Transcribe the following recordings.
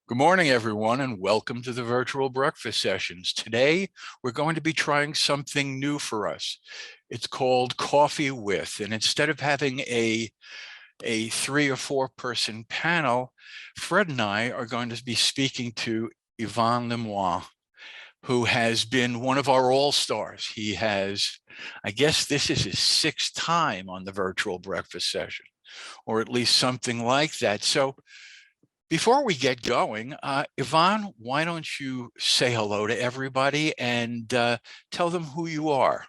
Good morning, everyone, and welcome to the virtual breakfast sessions. Today, we're going to be trying something new for us. It's called Coffee With, and instead of having a 3 or 4 person panel, Fred and I are going to be speaking to Yvan Lemoine, who has been one of our all-stars. He has, I guess this is his 6th time on the virtual breakfast session, or at least something like that. So before we get going, Yvan, why don't you say hello to everybody and tell them who you are?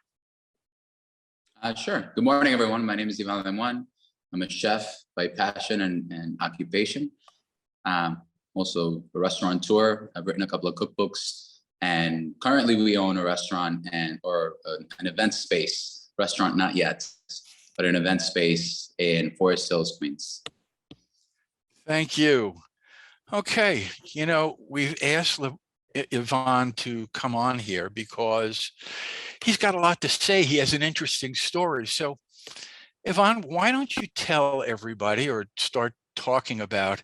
Sure. Good morning, everyone. My name is Yvan Lemoine. I'm a chef by passion and occupation. Also a restaurateur. I've written a couple of cookbooks, and currently we own a restaurant or an event space. Restaurant not yet, but an event space in Forest Hills, Queens. Thank you. Okay, we've asked Yvan to come on here because he's got a lot to say. He has an interesting story. So, Yvan, why don't you tell everybody or start talking about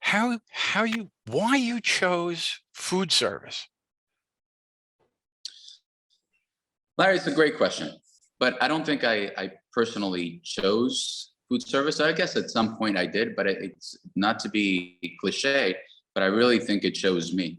why you chose food service? Larry, it's a great question, but I don't think I personally chose food service. I guess at some point I did, but it's not to be cliche, but I really think it chose me.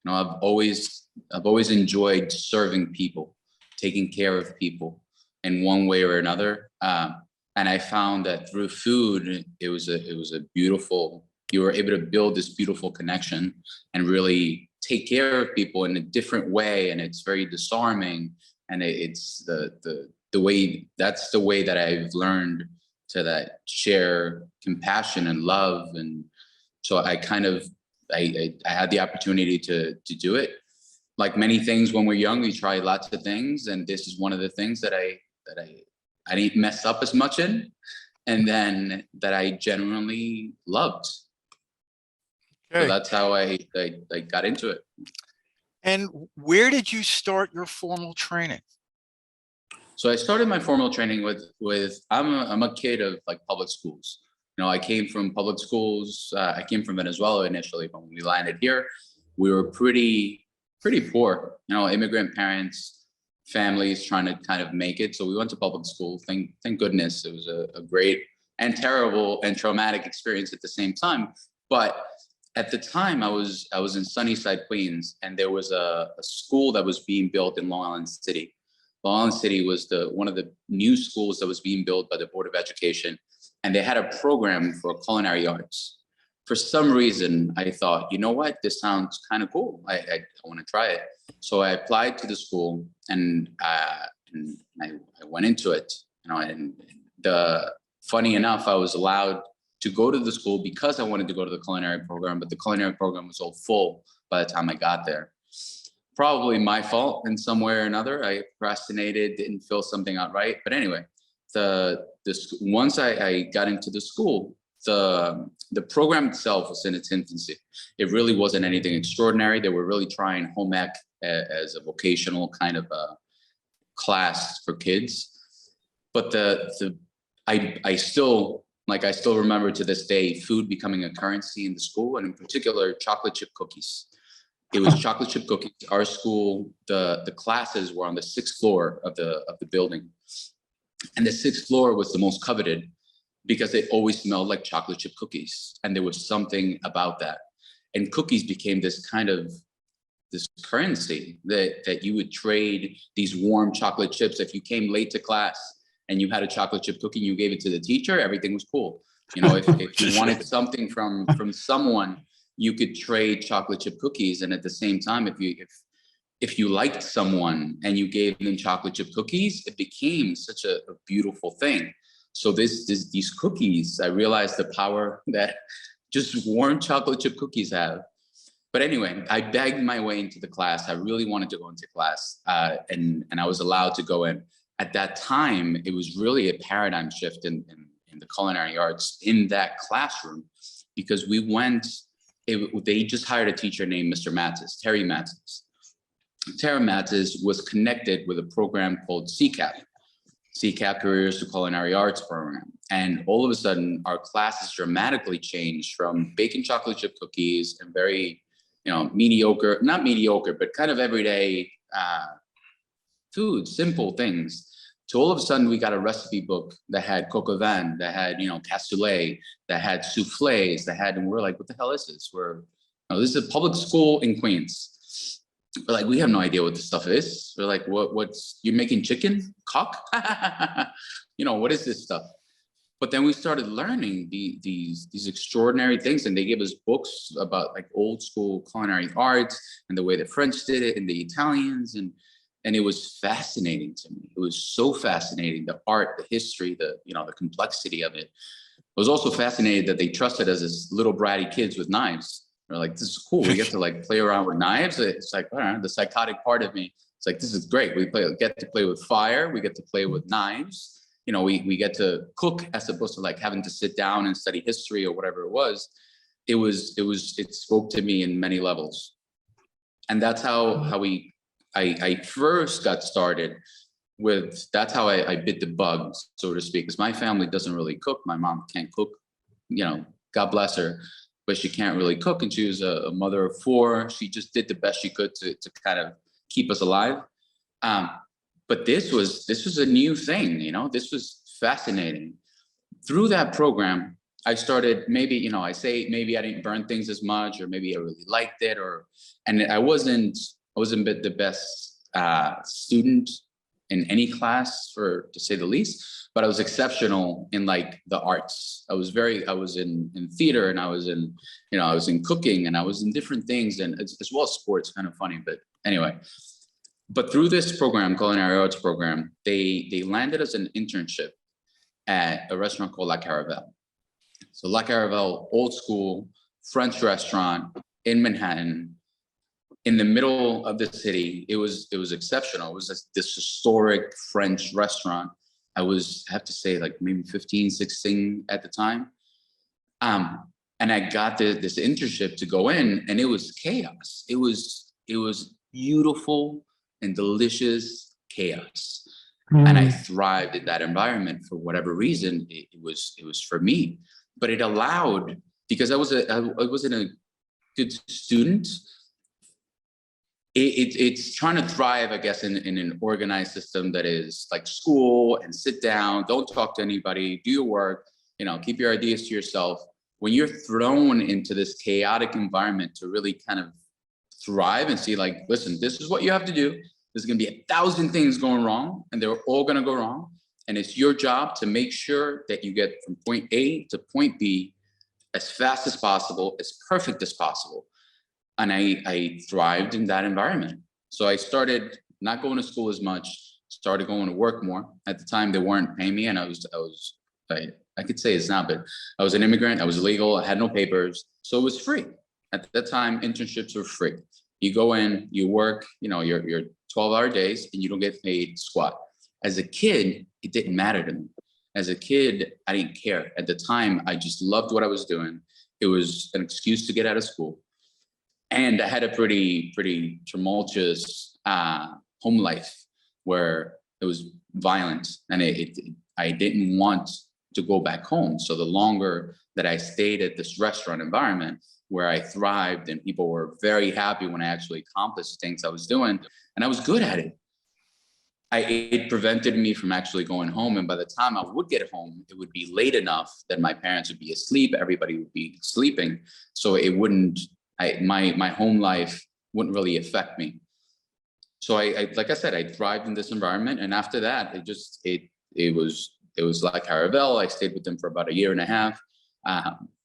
I've always enjoyed serving people, taking care of people in one way or another. And I found that through food, it was a beautiful, you were able to build this beautiful connection and really take care of people in a different way. And it's very disarming. And it's the way, that's the way that I've learned to share compassion and love. And so I had the opportunity to do it. Like many things when we're young, we try lots of things. And this is one of the things that I didn't mess up as much in, and then that I genuinely loved. Okay. So that's how I got into it. And where did you start your formal training? So I started my formal training with I'm a kid of public schools. I came from public schools. I came from Venezuela initially, but when we landed here, we were pretty poor. Immigrant parents, families trying to kind of make it. So we went to public school. Thank goodness. It was a great and terrible and traumatic experience at the same time. But at the time, I was in Sunnyside, Queens, and there was a school that was being built in Long Island City. Long Island City was one of the new schools that was being built by the Board of Education, and they had a program for culinary arts. For some reason, I thought, you know what, this sounds kind of cool. I want to try it. So I applied to the school, and I went into it. And funny enough, I was allowed to go to the school because I wanted to go to the culinary program, but the culinary program was all full by the time I got there. Probably my fault in some way or another. I procrastinated, didn't fill something out right. But anyway, once I got into the school, the program itself was in its infancy. It really wasn't anything extraordinary. They were really trying home ec as a vocational kind of a class for kids. But I still remember to this day food becoming a currency in the school, and in particular chocolate chip cookies. It was chocolate chip cookies. Our school, the classes were on the 6th floor of the building, and the 6th floor was the most coveted because it always smelled like chocolate chip cookies, and there was something about that. And cookies became this currency that you would trade these warm chocolate chips. If you came late to class and you had a chocolate chip cookie and you gave it to the teacher, everything was cool. If you wanted something from someone, you could trade chocolate chip cookies. And at the same time, if you liked someone and you gave them chocolate chip cookies, it became such a beautiful thing. So these cookies, I realized the power that just warm chocolate chip cookies have. But anyway, I begged my way into the class. I really wanted to go into class, and I was allowed to go in. At that time, it was really a paradigm shift in the culinary arts in that classroom, because they just hired a teacher named Mr. Matzes, Terry Matzes. Terry Matzes was connected with a program called CCAP. CCAP Careers to Culinary Arts program. And all of a sudden, our classes dramatically changed from baking chocolate chip cookies and very, mediocre, not mediocre, but kind of everyday food, simple things. So all of a sudden, we got a recipe book that had coq au vin, that had, cassoulet, that had souffles, and we're like, what the hell is this? This is a public school in Queens. We're like, we have no idea what this stuff is. We're like, what's you're making chicken? Cock? What is this stuff? But then we started learning these extraordinary things, and they gave us books about like old school culinary arts and the way the French did it and the Italians, and it was fascinating to me. It was so fascinating, the art, the history, the complexity of it. I was also fascinated that they trusted us as little bratty kids with knives. They're like, this is cool. We get to like play around with knives. It's like, the psychotic part of me. It's like, this is great. We get to play with fire. We get to play with knives. We get to cook as opposed to like having to sit down and study history or whatever it was. It spoke to me in many levels. And that's how I first got started with, that's how I bit the bug, so to speak, because my family doesn't really cook. My mom can't cook, God bless her, but she can't really cook. And she was a mother of four. She just did the best she could to kind of keep us alive. But this was a new thing, this was fascinating. Through that program, I started, maybe I didn't burn things as much, or maybe I really liked it, and I wasn't the best student in any class, to say the least, but I was exceptional in like the arts. I was in theater, and I was in cooking, and I was in different things, and as well as sports. Kind of funny, but anyway. But through this program, Culinary Arts program, they landed us an internship at a restaurant called La Caravelle. So La Caravelle, old school French restaurant in Manhattan, in the middle of the city. It was exceptional. It was this historic French restaurant. I have to say, like maybe 15, 16 at the time. And I got this internship to go in, and it was chaos. It was beautiful and delicious chaos. And I thrived in that environment for whatever reason. It was for me, but it allowed, because I wasn't a good student. It's trying to thrive, I guess, in an organized system that is like school, and sit down, don't talk to anybody, do your work, keep your ideas to yourself. When you're thrown into this chaotic environment to really kind of thrive and see, like, listen, this is what you have to do. There's going to be 1,000 things going wrong, and they're all going to go wrong. And it's your job to make sure that you get from point A to point B as fast as possible, as perfect as possible. And I thrived in that environment. So I started not going to school as much, started going to work more. At the time, they weren't paying me, and I could say it's not, but I was an immigrant. I was illegal. I had no papers. So it was free. At that time, internships were free. You go in, you work, your 12-hour days, and you don't get paid squat. As a kid, it didn't matter to me. As a kid, I didn't care. At the time, I just loved what I was doing. It was an excuse to get out of school. And I had a pretty tumultuous home life where it was violent, and I didn't want to go back home. So the longer that I stayed at this restaurant environment where I thrived, and people were very happy when I actually accomplished things I was doing, and I was good at it, it prevented me from actually going home. And by the time I would get home, it would be late enough that my parents would be asleep, everybody would be sleeping. So it wouldn't, my home life wouldn't really affect me. So I like I said, I thrived in this environment. And after that, it was like Caravelle. I stayed with them for about 1.5 years.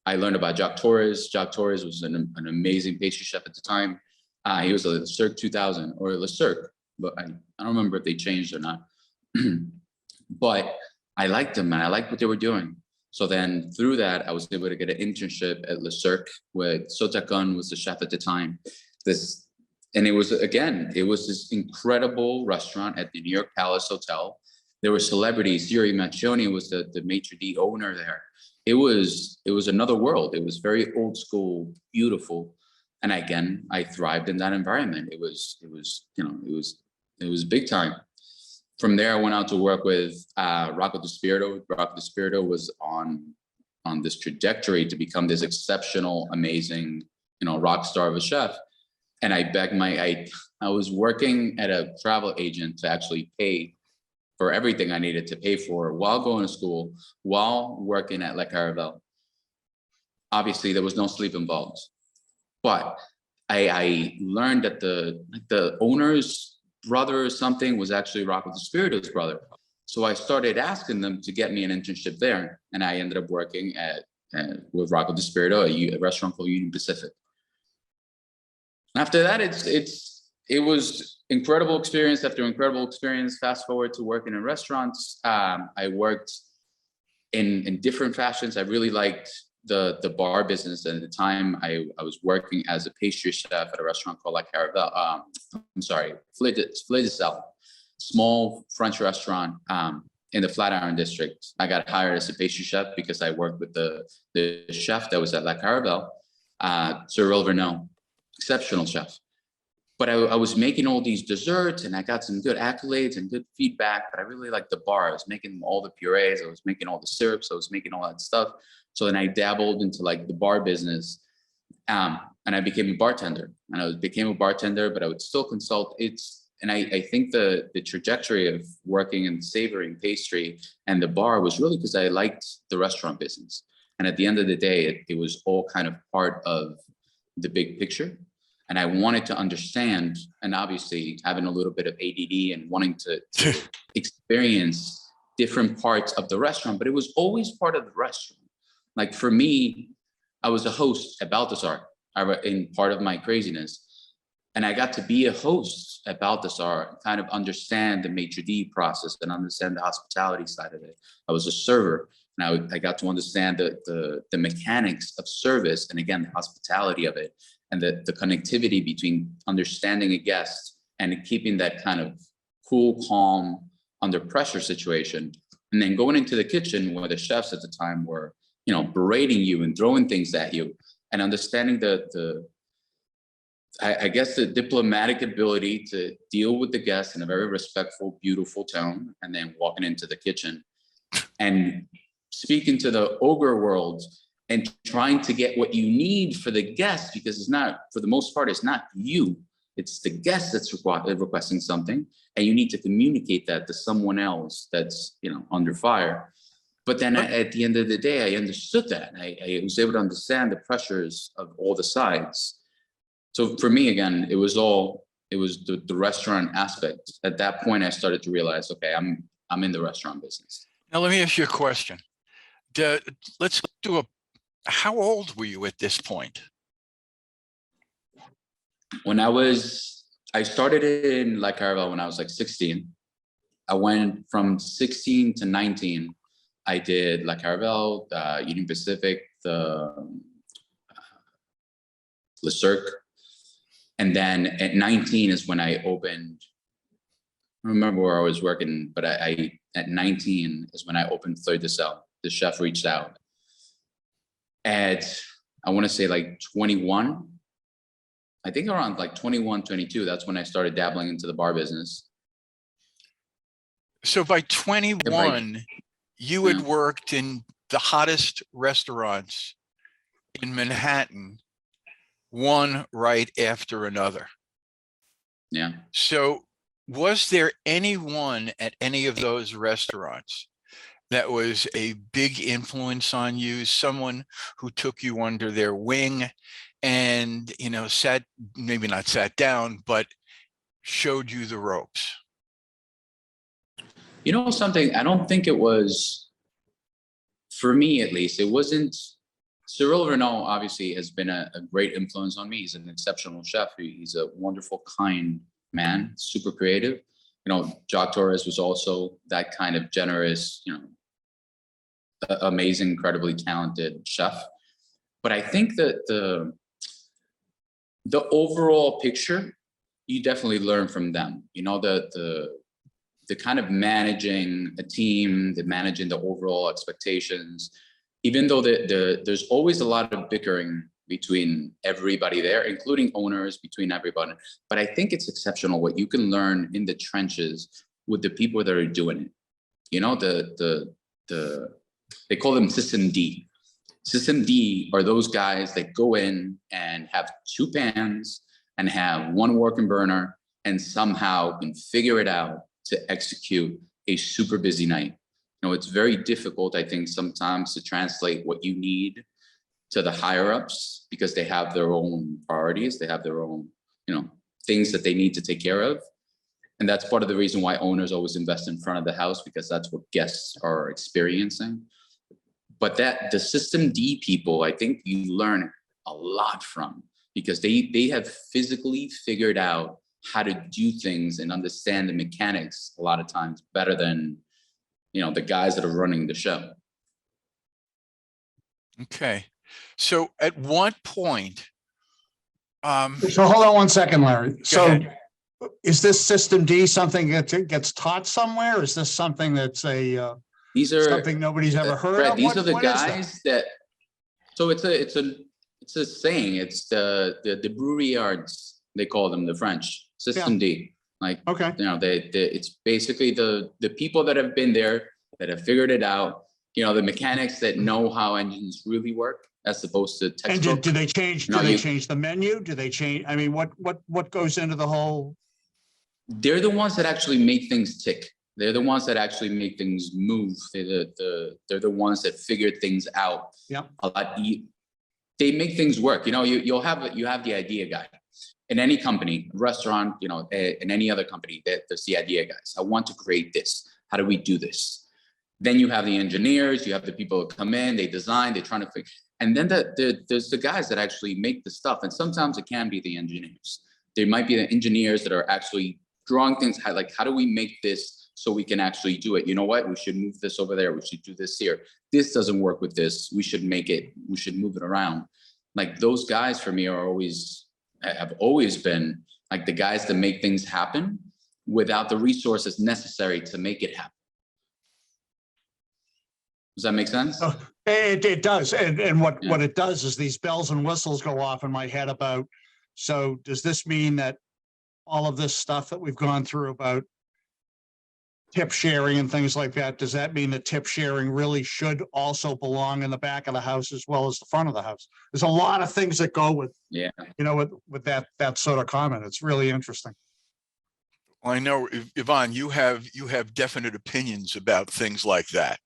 I learned about Jacques Torres. Jacques Torres was an amazing pastry chef at the time. He was a Le Cirque 2000 or Le Cirque, but I don't remember if they changed or not. But I liked them, and I liked what they were doing. So then through that, I was able to get an internship at Le Cirque, where Sotakun was the chef at the time. And it was this incredible restaurant at the New York Palace Hotel. There were celebrities. Yuri Mancioni was the maitre d' owner there. It was another world. It was very old school, beautiful. And again, I thrived in that environment. It was big time. From there, I went out to work with Rocco DiSpirito. Rocco DiSpirito was on this trajectory to become this exceptional, amazing, rock star of a chef. And I begged I was working at a travel agent to actually pay for everything I needed to pay for while going to school, while working at Le Caravel. Obviously, there was no sleep involved, but I learned that the owner's brother or something was actually Rocco DiSpirito's brother. So I started asking them to get me an internship there, and I ended up working with Rocco DiSpirito at a restaurant called Union Pacific. After that, it was incredible experience after incredible experience. Fast forward to working in restaurants. I worked in different fashions. I really liked the bar business. At the time, I was working as a pastry chef at a restaurant called La Caravel. Fleur de Sel, small French restaurant in the Flatiron district. I got hired as a pastry chef because I worked with the chef that was at La Caravel, Cyril Verneau, exceptional chef. But I was making all these desserts and I got some good accolades and good feedback, but I really liked the bar. I was making all the purees, I was making all the syrups, I was making all that stuff. So then I dabbled into like the bar business, and I became a bartender. And I became a bartender, but I would still consult. I think the trajectory of working in savoring pastry and the bar was really because I liked the restaurant business. And at the end of the day, it was all kind of part of the big picture. And I wanted to understand, and obviously having a little bit of ADD and wanting to experience different parts of the restaurant, but it was always part of the restaurant. Like for me, I was a host at Balthazar in part of my craziness. And I got to be a host at Balthazar, kind of understand the maitre d' process and understand the hospitality side of it. I was a server, and I got to understand the mechanics of service, and again, the hospitality of it, and the connectivity between understanding a guest and keeping that kind of cool, calm, under pressure situation. And then going into the kitchen where the chefs at the time were, berating you and throwing things at you, and understanding I guess the diplomatic ability to deal with the guests in a very respectful, beautiful tone, and then walking into the kitchen and speaking to the ogre world and trying to get what you need for the guest, because it's not, for the most part, it's not you, it's the guest that's requesting something, and you need to communicate that to someone else that's, under fire. But then at the end of the day, I understood that. I was able to understand the pressures of all the sides. So for me, again, it was the restaurant aspect. At that point, I started to realize, okay, I'm in the restaurant business. Now, let me ask you a question. How old were you at this point? I started in La Caravel when I was like 16. I went from 16 to 19. I did La Caravel, Union Pacific, the Le Cirque. And then at 19 is when I opened, I don't remember where I was working, but at 19 is when I opened Fleur de Sel. The chef reached out. At, I want to say like 21, I think around like 21, 22, that's when I started dabbling into the bar business. So by 21, you had worked in the hottest restaurants in Manhattan, one right after another. Yeah. So was there anyone at any of those restaurants that was a big influence on you, someone who took you under their wing and, maybe not sat down, but showed you the ropes? Something, I don't think it was, for me at least, it wasn't. Cyril Verneau obviously has been a great influence on me. He's an exceptional chef. He's a wonderful, kind man, super creative. Jacques Torres was also that kind of generous, amazing, incredibly talented chef. But I think that the overall picture, you definitely learn from them. The kind of managing a team, managing the overall expectations, even though there's always a lot of bickering between everybody there, including owners, between everybody. But I think it's exceptional what you can learn in the trenches with the people that are doing it. You know, they call them System D. System D are those guys that go in and have 2 pans and have 1 working burner and somehow can figure it out to execute a super busy night. You know, it's very difficult, I think, sometimes to translate what you need to the higher ups because they have their own priorities. They have their own, you know, things that they need to take care of. And that's part of the reason why owners always invest in front of the house, because that's what guests are experiencing. But that the System D people, I think you learn a lot from, because they have physically figured out how to do things and understand the mechanics a lot of times better than, you know, the guys that are running the show. Okay. So at what point, So hold on one second, Larry. So ahead. is this System D something that gets taught somewhere? Is this something that's These are something nobody's ever heard Brad, of? these are the What is that? guys that. So it's a saying. It's the brewery yards, they call them, the French System D. Like, Okay. you know, it's basically the people that have been there, that have figured it out. You know, the mechanics that know how engines really work, as opposed to And textbook. do they change? No, Do they you- change the menu? Do they change? I mean, what goes into the whole? They're the ones that actually make things tick. They're the ones that actually make things move. They're the ones that figure things out. Yeah. A lot. They make things work. You know, you have the idea guy in any company, restaurant, you know, in any other company. There's the idea guys. I want to create this. How do we do this? Then you have the engineers. You have the people that come in. They design. They're trying to figure. And then there's the guys that actually make the stuff. And sometimes it can be the engineers. There might be the engineers that are actually drawing things, like, how do we make this so we can actually do it? You know what? We should move this over there. We should do this here. This doesn't work with this. We should move it around. Like, those guys for me have always been like the guys that make things happen without the resources necessary to make it happen. Does that make sense? Oh, it does. And what it does is these bells and whistles go off in my head about, so does this mean that all of this stuff that we've gone through about tip sharing and things like that, does that mean that tip sharing really should also belong in the back of the house as well as the front of the house? There's a lot of things that go with, Yeah. you know, with that sort of comment. It's really interesting. Well, I know, Yvonne, you have definite opinions about things like that.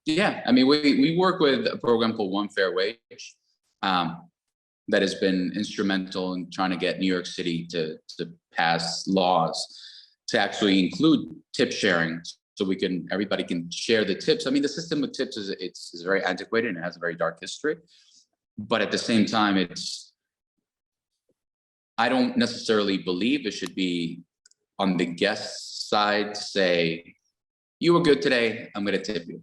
Yeah, I mean, we work with a program called One Fair Wage that has been instrumental in trying to get New York City to pass laws to actually include tip sharing, so everybody can share the tips. I mean, the system of tips is very antiquated and it has a very dark history, but at the same time, I don't necessarily believe it should be on the guest side to say, you were good today, I'm going to tip you.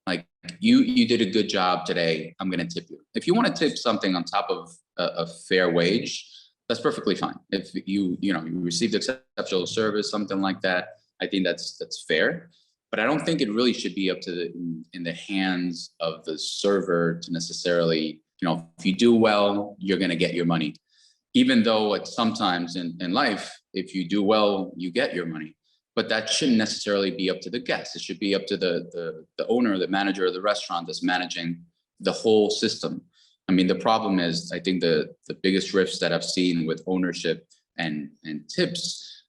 Like, you did a good job today, I'm going to tip you. If you want to tip something on top of a fair wage, that's perfectly fine. If you received exceptional service, something like that, I think that's fair. But I don't think it really should be up to in the hands of the server to necessarily, you know, if you do well, you're going to get your money. Even though it's sometimes in life, if you do well, you get your money. But that shouldn't necessarily be up to the guest. It should be up to the owner, the manager of the restaurant that's managing the whole system. I mean, the problem is, I think the biggest rifts that I've seen with ownership and tips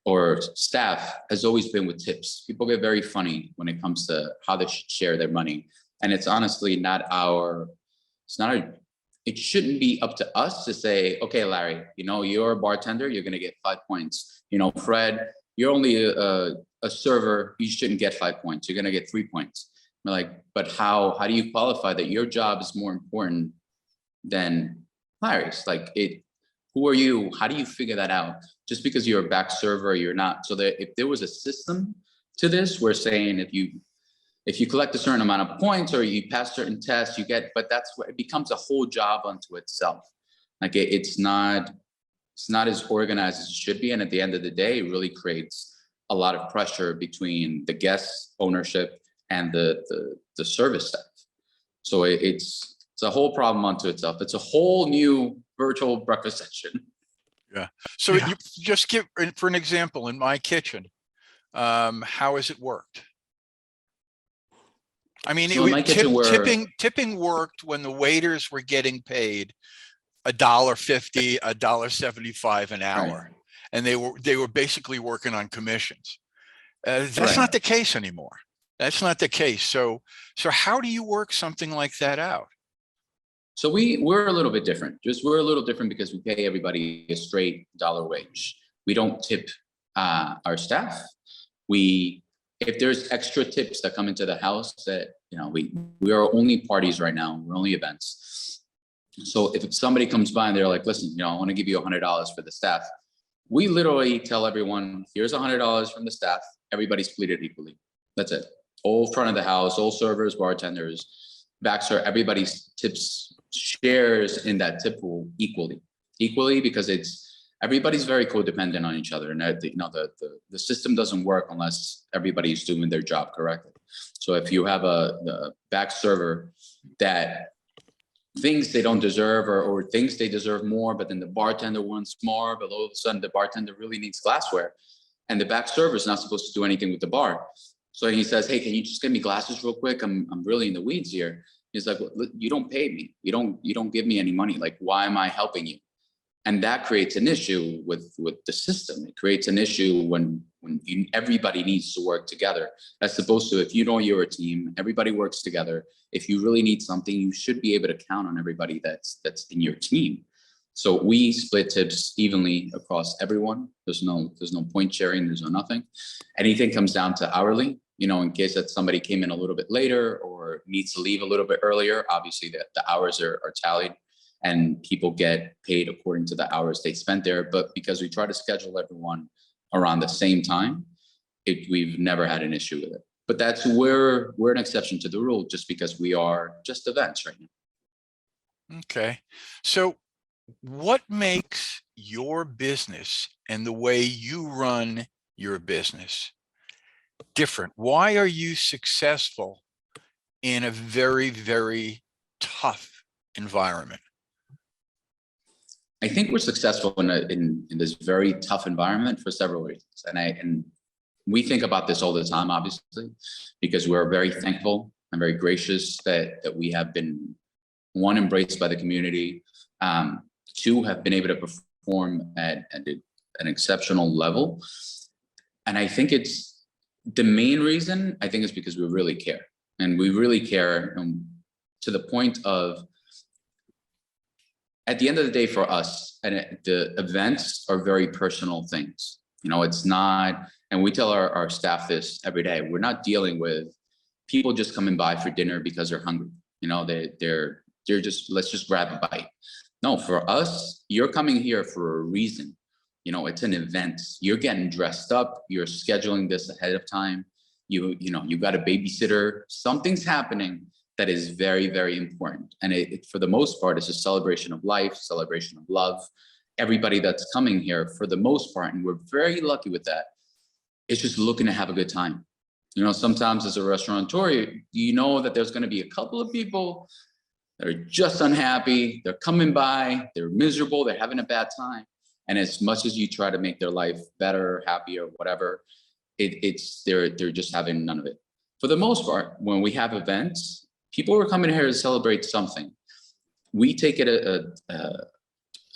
or staff has always been with tips. People get very funny when it comes to how they should share their money. And it's honestly it shouldn't be up to us to say, okay, Larry, you know, you're a bartender, you're going to get 5 points. You know, Fred, you're only a server, you shouldn't get 5 points. You're going to get 3 points. We're like, but how do you qualify that your job is more important than Larry's? Like, who are you? How do you figure that out? Just because you're a back server, you're not. So that if there was a system to this, we're saying if you collect a certain amount of points or you pass certain tests, you get, but that's where it becomes a whole job unto itself. Like, it's not as organized as it should be. And at the end of the day, it really creates a lot of pressure between the guest ownership and the service staff. So it's a whole problem unto itself. It's a whole new virtual breakfast session. Yeah. So you just give, for an example, in my kitchen, How has it worked? I mean, So in my kitchen, tipping worked when the waiters were getting paid $1.50, $1.75 an hour, right, and they were basically working on commissions. That's right. not the case anymore. That's not the case. So how do you work something like that out? So we're a little bit different. We're a little different because we pay everybody a straight dollar wage. We don't tip our staff. If there's extra tips that come into the house that, we are only parties right now. We're only events. So if somebody comes by and they're like, listen, I want to give you $100 for the staff. We literally tell everyone, here's $100 from the staff. Everybody split it equally. That's it. All front of the house, all servers, bartenders, backserver, everybody tips, shares in that tip pool equally because everybady's very codependent on each other, and the system doesn't work unless everybody's doing their job correctly. So if you have the back server that thinks they don't deserve or thinks they deserve more, but then the bartender wants more, but all of a sudden the bartender really needs glassware, and the back server is not supposed to do anything with the bar. So he says, hey, can you just give me glasses real quick? I'm really in the weeds here. He's like, well, you don't pay me. You don't give me any money. Like, why am I helping you? And that creates an issue with the system. It creates an issue when everybody needs to work together. As opposed to if you're a team, everybody works together. If you really need something, you should be able to count on everybody that's in your team. So we split tips evenly across everyone. There's no point sharing. There's no nothing. Anything comes down to hourly. In case that somebody came in a little bit later or needs to leave a little bit earlier, obviously the hours are tallied and people get paid according to the hours they spent there. But because we try to schedule everyone around the same time, we've never had an issue with it. But we're an exception to the rule just because we are just events right now. Okay. So what makes your business and the way you run your business different? Why are you successful in a very, very tough environment? I think we're successful in this very tough environment for several reasons. And we think about this all the time, obviously, because we're very thankful and very gracious that we have been, one, embraced by the community, two, have been able to perform at an exceptional level. And I think the main reason, I think, is because we really care. And we really care to the point of, at the end of the day for us, and the events are very personal things. It's not, and we tell our staff this every day, we're not dealing with people just coming by for dinner because they're hungry. They're just, let's just grab a bite. No, for us, you're coming here for a reason. It's an event. You're getting dressed up. You're scheduling this ahead of time. You got a babysitter. Something's happening that is very, very important. And it for the most part, it's a celebration of life, celebration of love. Everybody that's coming here, for the most part, and we're very lucky with that, is just looking to have a good time. Sometimes as a restaurateur, you know that there's going to be a couple of people that are just unhappy. They're coming by, they're miserable, they're having a bad time. And as much as you try to make their life better, happier, whatever, they're just having none of it. For the most part, when we have events, people are coming here to celebrate something. We take it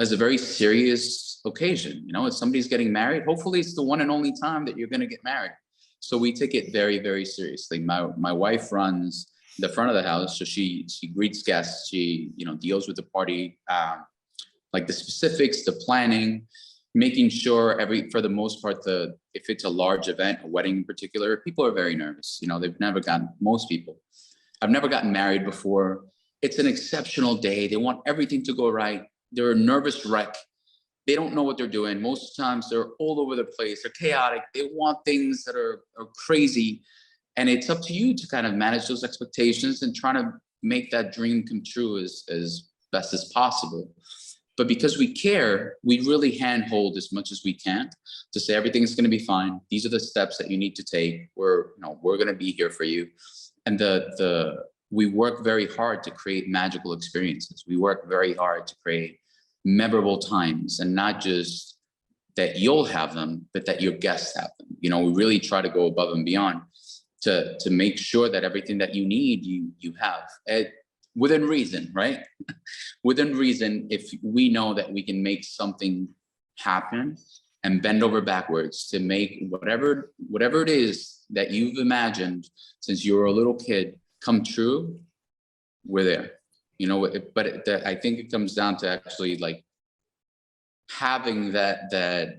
as a very serious occasion. If somebody's getting married, hopefully it's the one and only time that you're going to get married. So we take it very, very seriously. My wife runs the front of the house, so she greets guests. She deals with the party, like the specifics, the planning, making sure for the most part, if it's a large event, a wedding in particular, people are very nervous. Most people have never gotten married before. It's an exceptional day. They want everything to go right. They're a nervous wreck. They don't know what they're doing. Most times they're all over the place. They're chaotic. They want things that are crazy. And it's up to you to kind of manage those expectations and try to make that dream come true as best as possible. But because we care, we really handhold as much as we can to say everything's going to be fine. These are the steps that you need to take. We're going to be here for you. And we work very hard to create magical experiences. We work very hard to create memorable times, and not just that you'll have them, but that your guests have them. You know, we really try to go above and beyond to make sure that everything that you need, you have within reason, right? Within reason, if we know that we can make something happen and bend over backwards to make whatever it is that you've imagined since you were a little kid come true, we're there. You know, but I think it comes down to actually like having that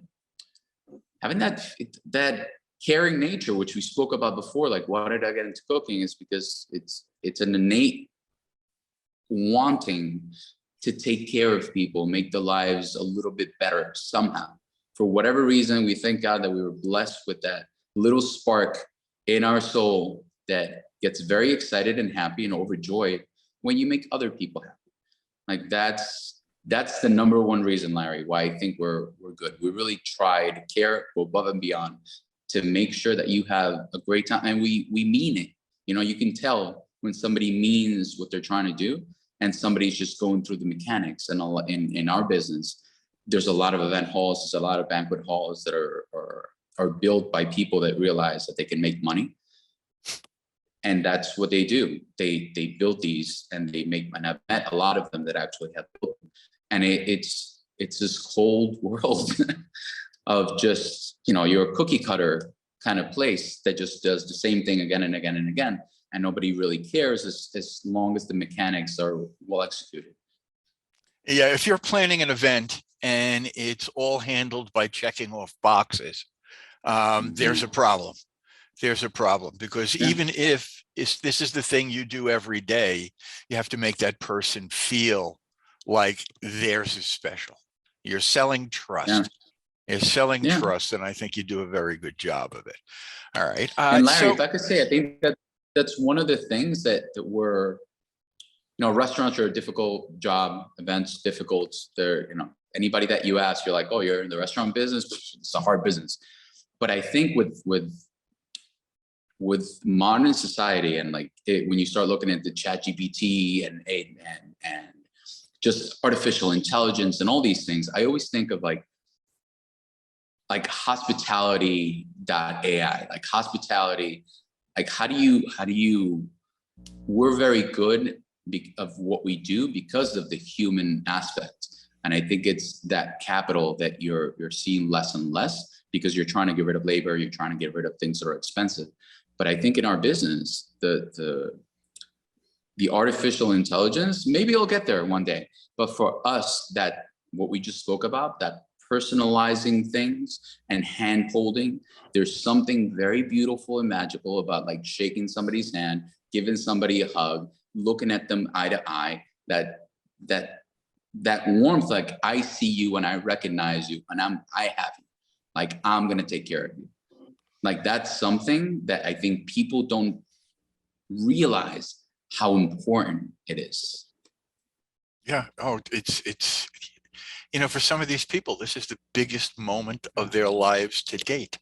caring nature, which we spoke about before. Like, why did I get into cooking? Is because it's an innate wanting to take care of people, make their lives a little bit better somehow. For whatever reason, we thank God that we were blessed with that little spark in our soul that gets very excited and happy and overjoyed when you make other people happy. Like that's the number one reason, Larry, why I think we're good. We really try to care, go above and beyond to make sure that you have a great time, and we mean it. You know, you can tell when somebody means what they're trying to do, and somebody's just going through the mechanics. And in our business, there's a lot of event halls, there's a lot of banquet halls that are built by people that realize that they can make money. And that's what they do. They build these and they make, and I've met a lot of them that actually have built them. And it's this cold world of just, you know, you're a cookie cutter kind of place that just does the same thing again and again and again. And nobody really cares as long as the mechanics are well executed. Yeah, if you're planning an event and it's all handled by checking off boxes, there's a problem. There's a problem because even if this is the thing you do every day, you have to make that person feel like theirs is special. You're selling trust. You're selling trust, and I think you do a very good job of it. All right. And Larry, if I could say, I think that's one of the things that we're, you know, restaurants are a difficult job, events difficult. They're, you know, anybody that you ask, you're like, oh, you're in the restaurant business, it's a hard business. But I think with modern society and like when you start looking at the ChatGPT and just artificial intelligence and all these things, I always think of like hospitality.ai, like hospitality, like how do you, we're very good of what we do because of the human aspect. And I think it's that capital that you're seeing less and less because you're trying to get rid of labor, you're trying to get rid of things that are expensive. But I think in our business, the artificial intelligence, maybe it'll get there one day. But for us, that what we just spoke about, that personalizing things and hand holding, there's something very beautiful and magical about like shaking somebody's hand, giving somebody a hug, looking at them eye to eye, that warmth, like I see you and I recognize you and I have you, like I'm gonna take care of you. Like that's something that I think people don't realize how important it is. Yeah. Oh, it's, you know, for some of these people, this is the biggest moment of their lives to date.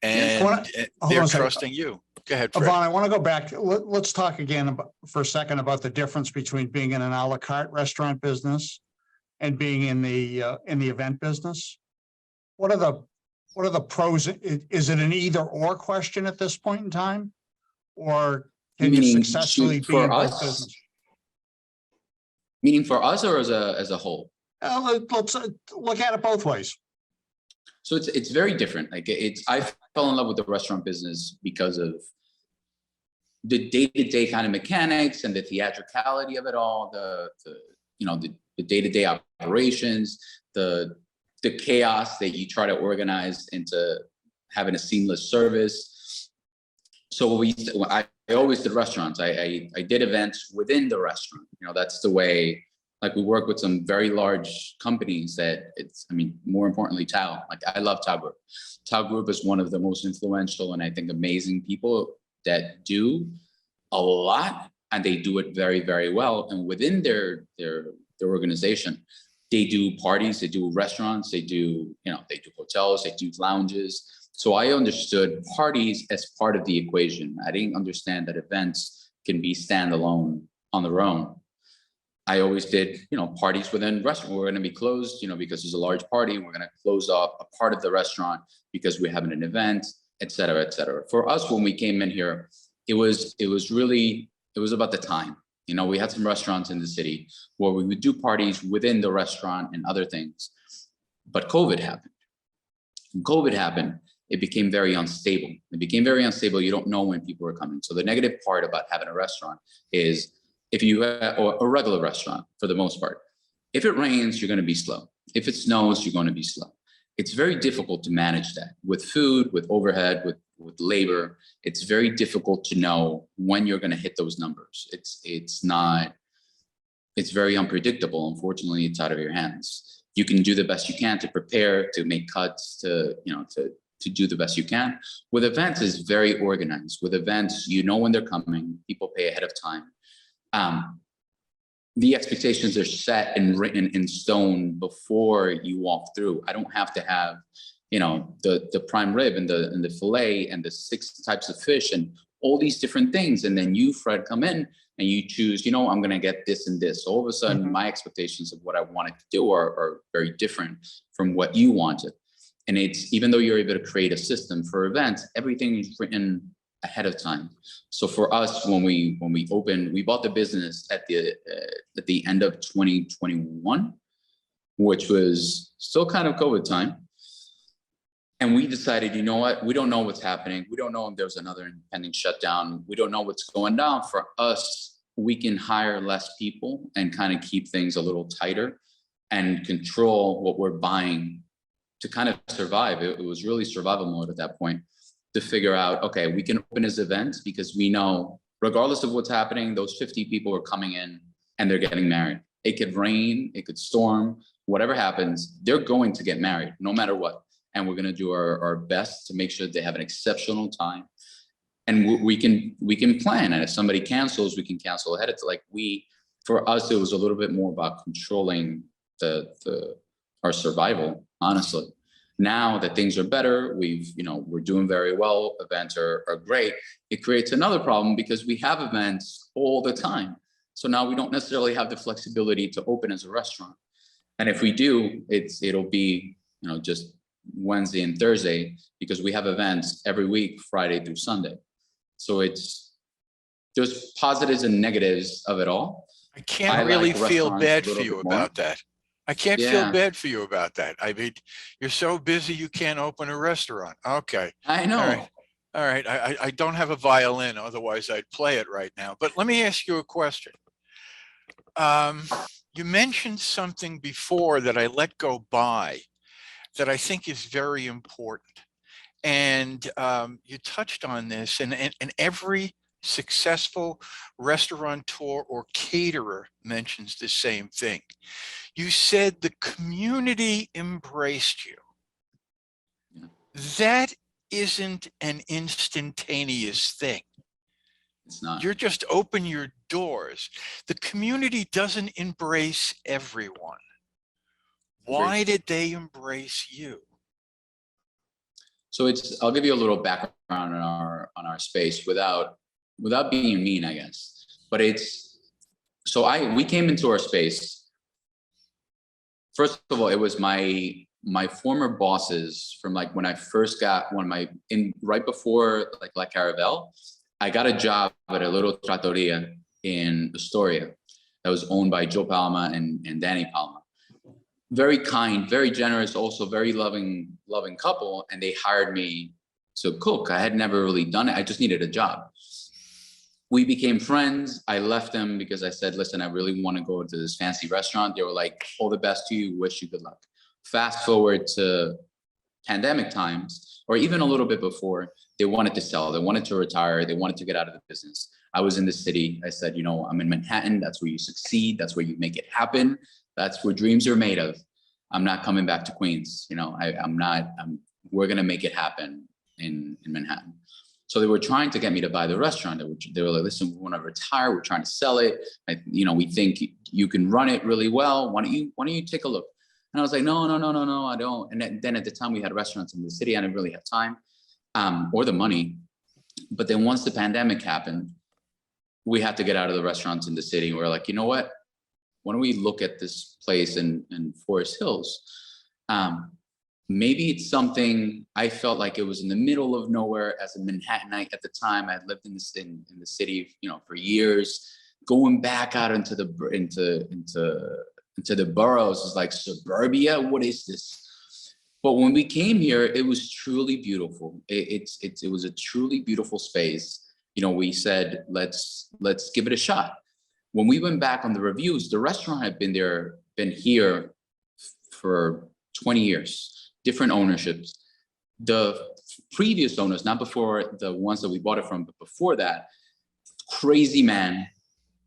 And they're trusting you. Go ahead, Fred. Yvonne, I want to go back. Let's talk again for a second about the difference between being in an a la carte restaurant business and being in the event business. What are the pros? Is it an either or question at this point in time? Or can you successfully be in both business? Meaning for us or as a whole? Let's look at it both ways. So it's very different. Like I fell in love with the restaurant business because of the day-to-day kind of mechanics and the theatricality of it all, the day-to-day operations, the chaos that you try to organize into having a seamless service. So I always did restaurants. I did events within the restaurant. You know, that's the way. Like we work with some very large companies that more importantly, Tao. Like I love Tao Group. Tao Group is one of the most influential and I think amazing people that do a lot and they do it very, very well. And within their organization, they do parties, they do restaurants, they do hotels, they do lounges. So I understood parties as part of the equation. I didn't understand that events can be standalone on their own. I always did, parties within restaurant. We're going to be closed, because there's a large party. We're going to close off a part of the restaurant because we're having an event. et cetera, et cetera. For us, when we came in here, it was about the time. You know, we had some restaurants in the city where we would do parties within the restaurant and other things. But COVID happened. When COVID happened, it became very unstable. It became very unstable. You don't know when people are coming. So the negative part about having a restaurant is if you have a regular restaurant, for the most part, if it rains, you're going to be slow. If it snows, you're going to be slow. It's very difficult to manage that with food, with overhead, with labor. It's very difficult to know when you're going to hit those numbers. It's very unpredictable. Unfortunately, it's out of your hands. You can do the best you can to prepare, to make cuts, to do the best you can. With events, it's very organized. With events, you know when they're coming. People pay ahead of time. The expectations are set and written in stone before you walk through. I don't have to have, the prime rib and the fillet and the 6 types of fish and all these different things. And then you, Fred, come in and you choose, I'm going to get this and this. So all of a sudden, my expectations of what I wanted to do are very different from what you wanted. And it's, even though you're able to create a system for events, everything is written ahead of time. So for us, when we opened, we bought the business at the end of 2021, which was still kind of COVID time. And we decided, you know what, we don't know what's happening. We don't know if there's another impending shutdown. We don't know what's going down. For us, we can hire less people and kind of keep things a little tighter and control what we're buying to kind of survive. It was really survival mode at that point, to figure out, okay, we can open this event because we know regardless of what's happening, those 50 people are coming in and they're getting married. It could rain, it could storm, whatever happens, they're going to get married no matter what. And we're going to do our best to make sure they have an exceptional time. And we can plan. And if somebody cancels, we can cancel ahead. It's like for us, it was a little bit more about controlling our survival, honestly. Now that things are better, we're doing very well. Events are great. It creates another problem because we have events all the time. So now we don't necessarily have the flexibility to open as a restaurant. And if we do, it'll be, just Wednesday and Thursday, because we have events every week, Friday through Sunday. So there's positives and negatives of it all. I can't really feel bad for you about that. I can't feel bad for you about that. I mean, you're so busy you can't open a restaurant. Okay. I know. All right. I don't have a violin, otherwise I'd play it right now. But let me ask you a question. You mentioned something before that I let go by that I think is very important. And you touched on this, and every successful restaurateur or caterer mentions the same thing. You said the community embraced you. Yeah. That isn't an instantaneous thing. It's not. You're just open your doors. The community doesn't embrace everyone. Why did they embrace you? So I'll give you a little background on our space without being mean, I guess. But we came into our space. First of all, it was my former bosses from when I first got right before La Caravel, I got a job at a little trattoria in Astoria that was owned by Joe Palma and Danny Palma. Very kind, very generous, also very loving couple. And they hired me to cook. I had never really done it. I just needed a job. We became friends. I left them because I said, listen, I really want to go to this fancy restaurant. They were like, all the best to you, wish you good luck. Fast forward to pandemic times, or even a little bit before, they wanted to sell. They wanted to retire. They wanted to get out of the business. I was in the city. I said, I'm in Manhattan. That's where you succeed. That's where you make it happen. That's where dreams are made of. I'm not coming back to Queens. We're going to make it happen in Manhattan. So they were trying to get me to buy the restaurant. They were like, listen, we want to retire. We're trying to sell it. We think you can run it really well. Why don't you take a look? And I was like, no, I don't. And then at the time we had restaurants in the city. I didn't really have time or the money. But then once the pandemic happened, we had to get out of the restaurants in the city. We're like, you know what? Why don't we look at this place in Forest Hills? maybe it's something I felt like it was in the middle of nowhere as a Manhattanite at the time. I had lived in the city, you know, for years. Going back out into the boroughs is like suburbia. What is this? But when we came here, it was truly beautiful. It was a truly beautiful space. You know, we said, let's give it a shot. When we went back on the reviews, the restaurant had been here for 20 years, different ownerships. The previous owners, not before the ones that we bought it from, but before that, crazy man.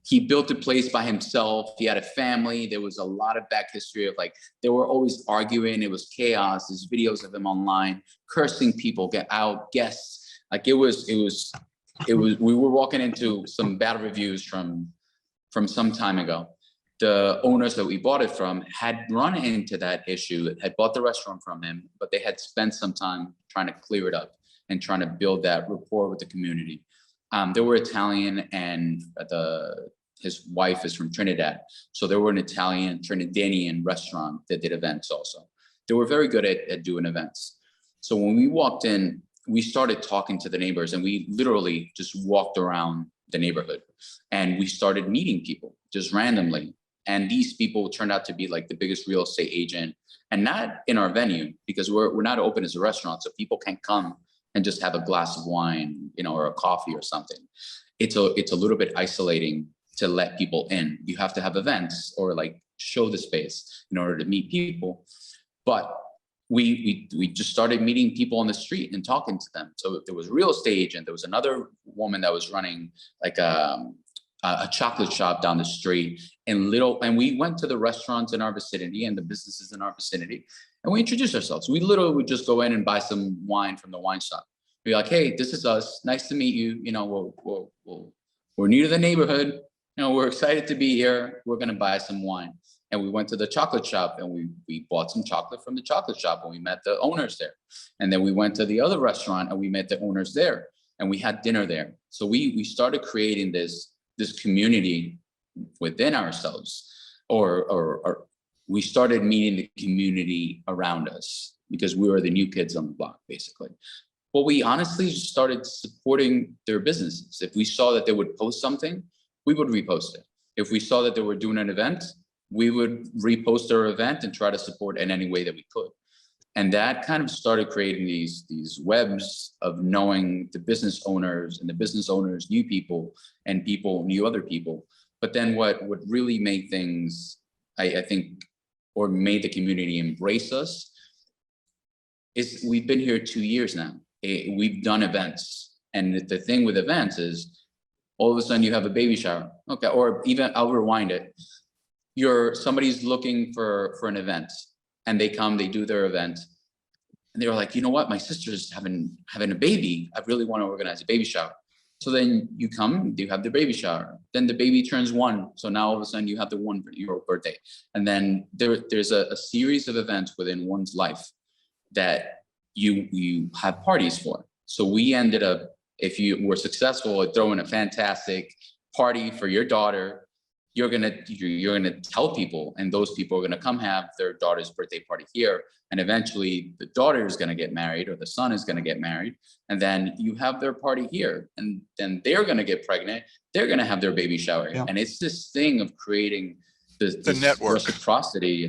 He built the place by himself. He had a family. There was a lot of back history of like, they were always arguing. It was chaos. There's videos of him online, cursing people, get out, guests. Like it was, we were walking into some bad reviews from some time ago. The owners that we bought it from had run into that issue, had bought the restaurant from him, but they had spent some time trying to clear it up and trying to build that rapport with the community. They were Italian, and his wife is from Trinidad. So they were an Italian Trinidadian restaurant that did events also. They were very good at doing events. So when we walked in, we started talking to the neighbors, and we literally just walked around the neighborhood and we started meeting people just randomly. And these people turned out to be like the biggest real estate agent, and not in our venue because we're not open as a restaurant. So people can't come and just have a glass of wine, you know, or a coffee or something. It's a little bit isolating to let people in. You have to have events or like show the space in order to meet people. But we just started meeting people on the street and talking to them. So there was a real estate agent. There was another woman that was running like a chocolate shop down the street, and we went to the restaurants in our vicinity and the businesses in our vicinity, and we introduced ourselves. We literally would just go in and buy some wine from the wine shop. Be like, hey, this is us. Nice to meet you. You know, we're new to the neighborhood. You know, we're excited to be here. We're gonna buy some wine. And we went to the chocolate shop and we bought some chocolate from the chocolate shop, and we met the owners there. And then we went to the other restaurant and we met the owners there, and we had dinner there. So we started creating this community within ourselves, or we started meeting the community around us because we were the new kids on the block, basically. Well, we honestly started supporting their businesses. If we saw that they would post something, we would repost it. If we saw that they were doing an event, we would repost their event and try to support in any way that we could. And that kind of started creating these webs of knowing the business owners, and the business owners knew people, and people knew other people. But then what really made things, I think, or made the community embrace us is we've been here 2 years now. We've done events. And the thing with events is all of a sudden you have a baby shower. Okay, or even I'll rewind it. Somebody's looking for an event, and they come, they do their event, and they're like, you know what, my sister's having a baby. I really want to organize a baby shower. So then you come, you have the baby shower. Then the baby turns 1. So now all of a sudden you have your birthday. And then there's a series of events within one's life that you have parties for. So we ended up, if you were successful at throwing a fantastic party for your daughter, you're gonna tell people, and those people are gonna come have their daughter's birthday party here, and eventually the daughter is gonna get married or the son is gonna get married, and then you have their party here, and then they're gonna get pregnant, they're gonna have their baby shower. Yeah. And it's this thing of creating this network, reciprocity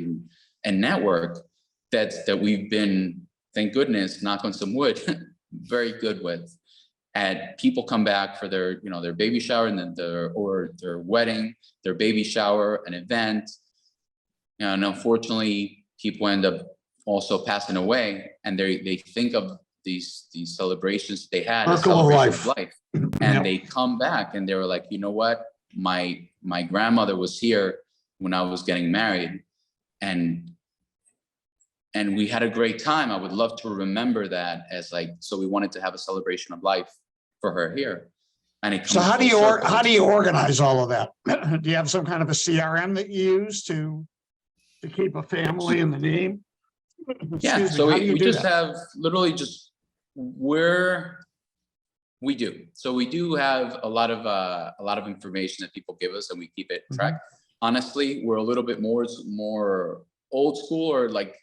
and network that we've been, thank goodness, knock on some wood, very good with. And people come back for their baby shower, and then their wedding, their baby shower, an event. And unfortunately, people end up also passing away, and they think of these celebrations they had as celebration of life. And they come back and they were like, you know what? My grandmother was here when I was getting married, and we had a great time. I would love to remember that as like, so we wanted to have a celebration of life for her here. And it comes so how do you organize all of that? Do you have some kind of a CRM that you use to keep a family in the name? Yeah, so we just have literally just where we do. So we do have a lot of information that people give us, and we keep it track. Honestly, we're a little bit more old school, or like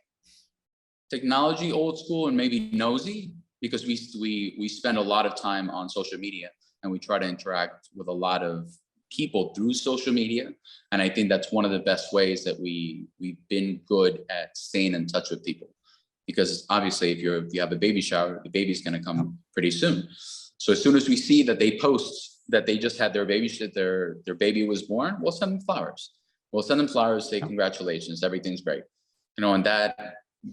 technology old school and maybe nosy, because we spend a lot of time on social media and we try to interact with a lot of people through social media. And I think that's one of the best ways that we've been good at staying in touch with people. Because obviously if you have a baby shower, the baby's gonna come pretty soon. So as soon as we see that they post that they just had their baby, their baby was born, we'll send them flowers. We'll send them flowers, say congratulations, everything's great. You know, and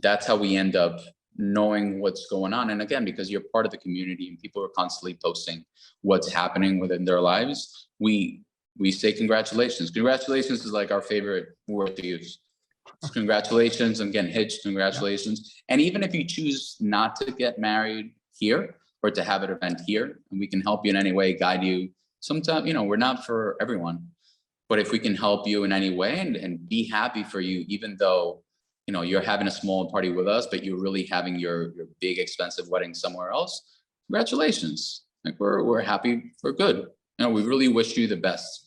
that's how we end up knowing what's going on. And again, because you're part of the community and people are constantly posting what's happening within their lives, we say congratulations. Congratulations is like our favorite word to use. Congratulations, and getting hitched, congratulations. And even if you choose not to get married here or to have an event here, and we can help you in any way, guide you. Sometimes, you know, we're not for everyone, but if we can help you in any way and be happy for you, even though, you know, you're having a small party with us, but you're really having your big expensive wedding somewhere else, congratulations. Like we're happy for good. You know, we really wish you the best.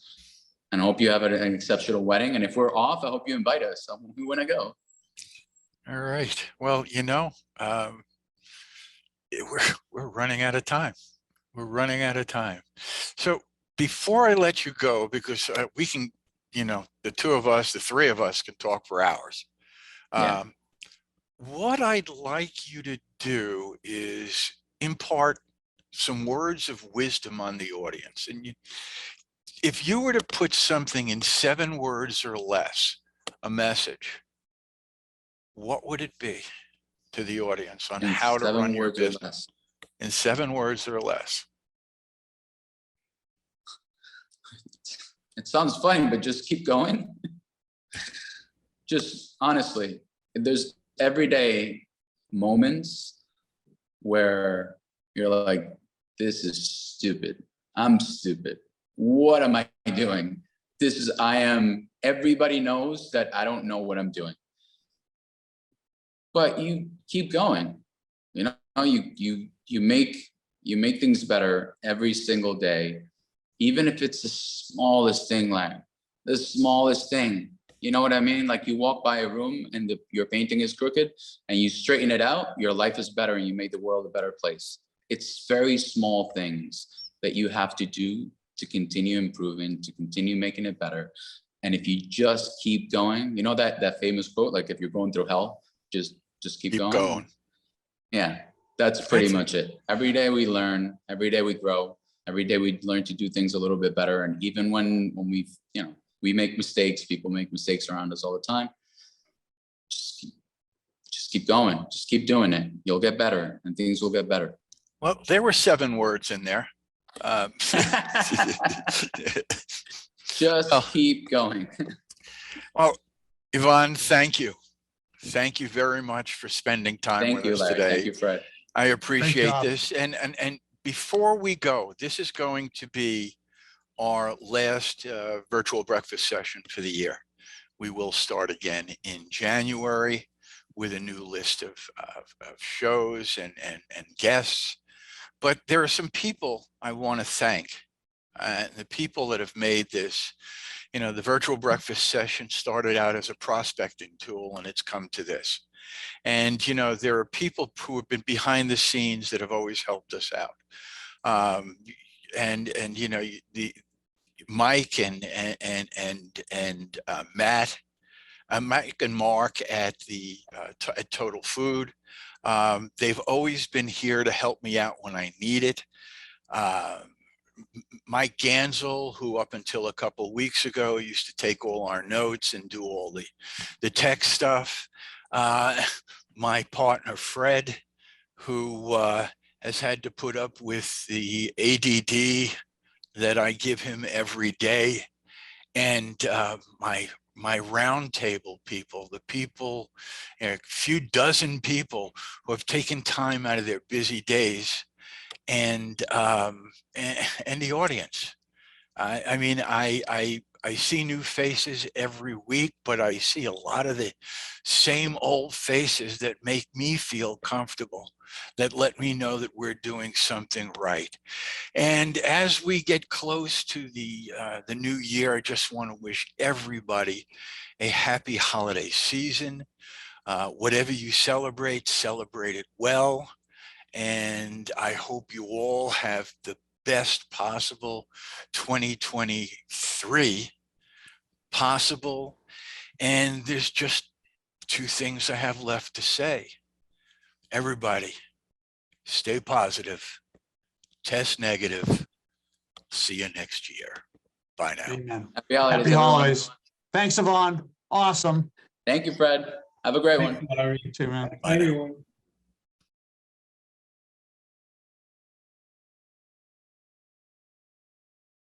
And I hope you have an exceptional wedding. And if we're off, I hope you invite us. We want to go. All right. Well, you know, we're running out of time. We're running out of time. So before I let you go, because we can, you know, the two of us, the three of us can talk for hours. Yeah. What I'd like you to do is impart some words of wisdom on the audience. And if you were to put something in 7 words or less, a message, what would it be to the audience on how to run your business? In 7 words or less. It sounds funny, but just keep going. Just honestly, there's everyday moments where you're like, this is stupid. I'm stupid. What am I doing? Everybody knows that I don't know what I'm doing. But you keep going. You know, you make things better every single day, even if it's the smallest thing, like the smallest thing. You know what I mean? Like you walk by a room and your painting is crooked and you straighten it out, your life is better and you made the world a better place. It's very small things that you have to do to continue improving, to continue making it better. And if you just keep going, you know that famous quote, like if you're going through hell, just keep going. Yeah, that's pretty much it. Every day we learn, every day we grow, every day we learn to do things a little bit better. And even when we, you know, we make mistakes, people make mistakes around us all the time. Just keep going, just keep doing it. You'll get better and things will get better. Well, there were 7 words in there. Just keep going. Well, Yvan, thank you. Thank you very much for spending time with us today. Thank you, Fred. I appreciate this. And before we go, this is going to be our last virtual breakfast session for the year. We will start again in January with a new list of shows and guests. But there are some people I want to thank, the people that have made this. You know, the virtual breakfast session started out as a prospecting tool and it's come to this. And, you know, there are people who have been behind the scenes that have always helped us out. And you know, the Mike and Matt, Mike and Mark at at Total Food. They've always been here to help me out when I need it. Mike Gansel, who up until a couple of weeks ago used to take all our notes and do all the tech stuff. My partner, Fred, who has had to put up with the ADD that I give him every day. And my roundtable people, the people, a few dozen people who have taken time out of their busy days, and the audience. I mean, I see new faces every week, but I see a lot of the same old faces that make me feel comfortable, that let me know that we're doing something right. And as we get close to the new year, I just want to wish everybody a happy holiday season. Whatever you celebrate, celebrate it well. And I hope you all have the best possible 2023 possible. And there's just two things I have left to say. Everybody, stay positive, test negative. See you next year. Bye now. Amen. Happy holidays, Happy everyone. holidays. Thanks, Yvonne. Awesome. Thank you, Fred. Have a great one. You too, man. Bye now. Everyone.